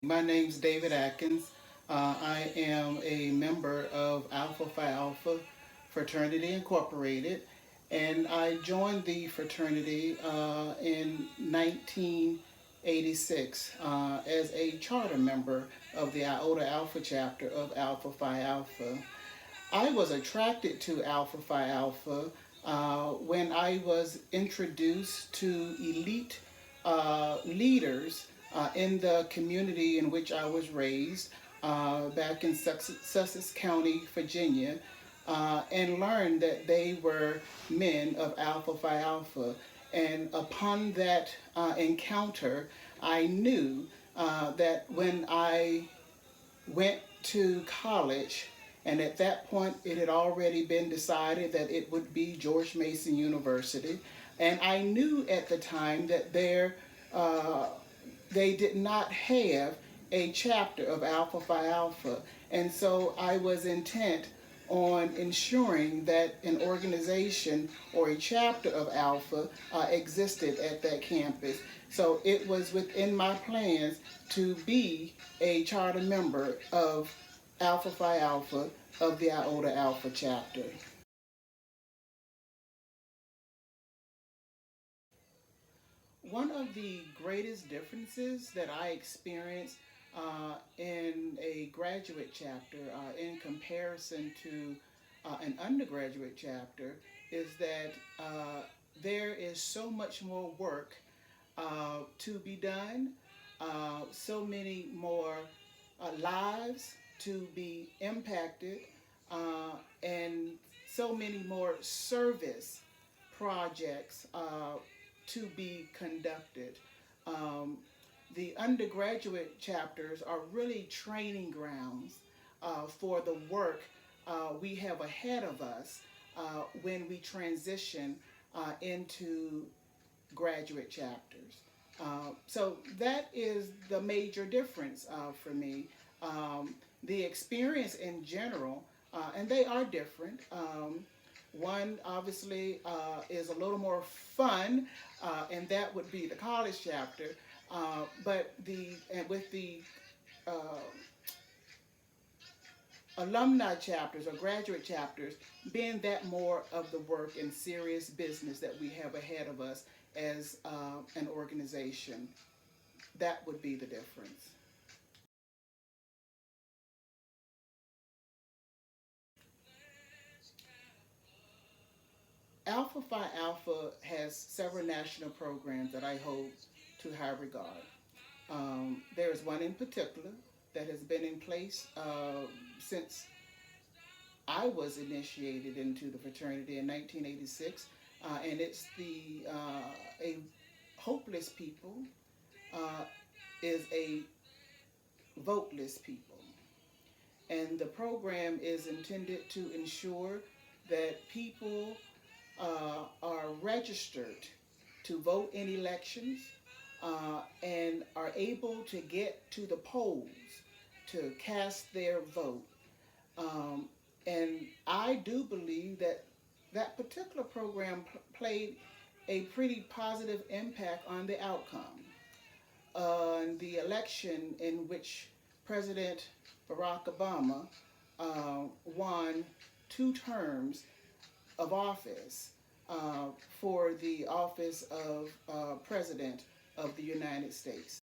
My name's David Atkins. I am a member of Alpha Phi Alpha Fraternity Incorporated, and I joined the fraternity in 1986 as a charter member of the Iota Alpha chapter of Alpha Phi Alpha. I was attracted to Alpha Phi Alpha when I was introduced to elite leaders in the community in which I was raised back in Sussex County, Virginia, and learned that they were men of Alpha Phi Alpha. And upon that encounter, I knew that when I went to college, and at that point it had already been decided that it would be George Mason University. And I knew at the time that uh, they did not have a chapter of Alpha Phi Alpha. And so I was intent on ensuring that an organization or a chapter of Alpha existed at that campus. So it was within my plans to be a charter member of Alpha Phi Alpha of the Iota Alpha chapter. One of the greatest differences that I experienced in a graduate chapter in comparison to an undergraduate chapter is that there is so much more work to be done, so many more lives to be impacted, and so many more service projects to be conducted. Um, the undergraduate chapters are really training grounds for the work we have ahead of us when we transition into graduate chapters. So that is the major difference for me. The experience in general, and they are different. One obviously is a little more fun, and that would be the college chapter. But the and with the uh, alumni chapters or graduate chapters being that more of the work and serious business that we have ahead of us as an organization. That would be the difference. Alpha Phi Alpha has several national programs that I hold to high regard. There is one in particular that has been in place since I was initiated into the fraternity in 1986, and it's the a hopeless people uh, is a voteless people, and the program is intended to ensure that people are registered to vote in elections and are able to get to the polls to cast their vote. Um, and I do believe that that particular program played a pretty positive impact on the outcome. The election in which President Barack Obama won two terms of office for the office of President of the United States.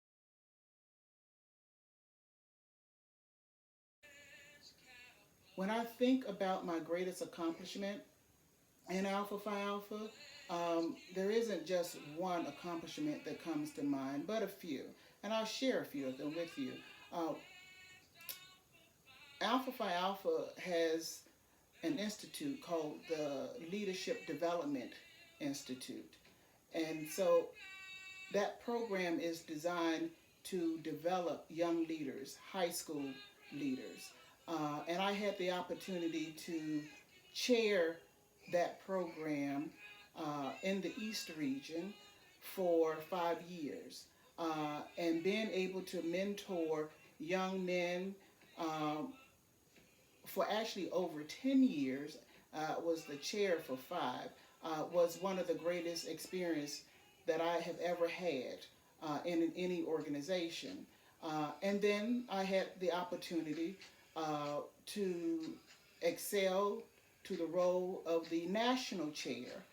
When I think about my greatest accomplishment in Alpha Phi Alpha, there isn't just one accomplishment that comes to mind, but a few. And I'll share a few of them with you. Uh, Alpha Phi Alpha has an institute called the Leadership Development Institute. And so that program is designed to develop young leaders, high school leaders. And I had the opportunity to chair that program in the East region for 5 years. And being able to mentor young men for actually over 10 years, was the chair for five, was one of the greatest experience that I have ever had in any organization. And then I had the opportunity to excel to the role of the national chair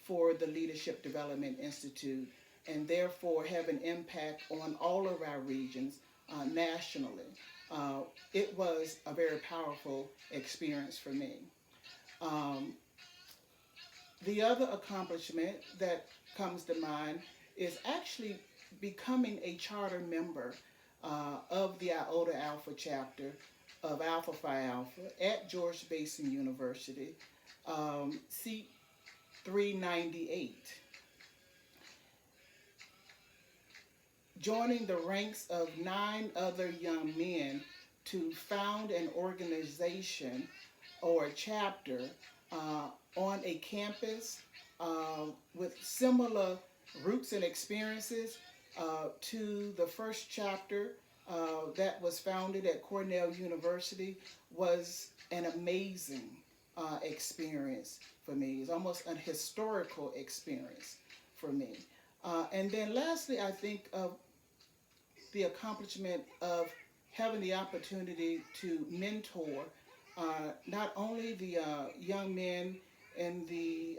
for the Leadership Development Institute, and therefore have an impact on all of our regions nationally. Uh, it was a very powerful experience for me. Um, the other accomplishment that comes to mind is actually becoming a charter member of the Iota Alpha chapter of Alpha Phi Alpha at George Mason University, seat 398. Joining the ranks of 9 other young men to found an organization or a chapter on a campus with similar roots and experiences to the first chapter that was founded at Cornell University was an amazing experience for me. It's almost an historical experience for me. And then lastly, I think of the accomplishment of having the opportunity to mentor not only the young men in the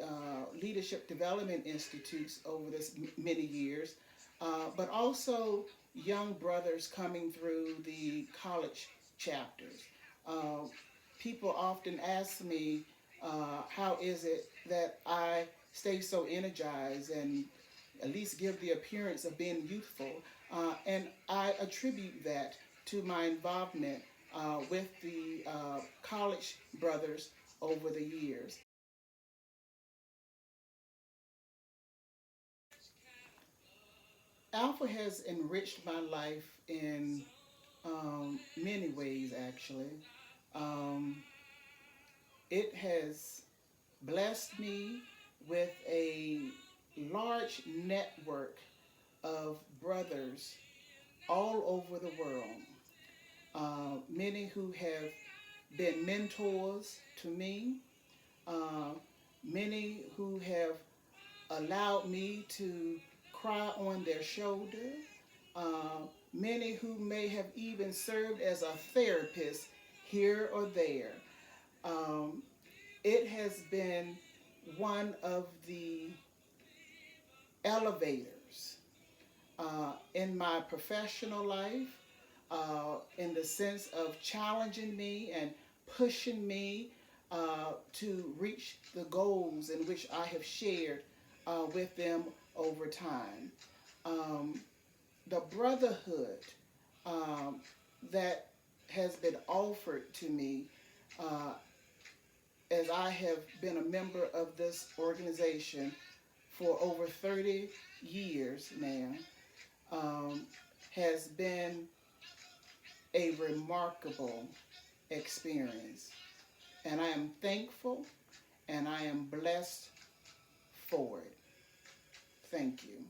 leadership development institutes over this many years, but also young brothers coming through the college chapters. Uh, People often ask me, how is it that I stay so energized and at least give the appearance of being youthful? And I attribute that to my involvement with the college brothers over the years. Alpha has enriched my life in many ways, actually. Um, it has blessed me with a large network of brothers all over the world, many who have been mentors to me, uh, many who have allowed me to cry on their shoulder, uh, many who may have even served as a therapist here or there. Um, it has been one of the elevators in my professional life, in the sense of challenging me and pushing me to reach the goals in which I have shared with them over time. Um, the brotherhood um, that has been offered to me uh, as I have been a member of this organization for over 30 years now has been a remarkable experience. And I am thankful and I am blessed for it. Thank you.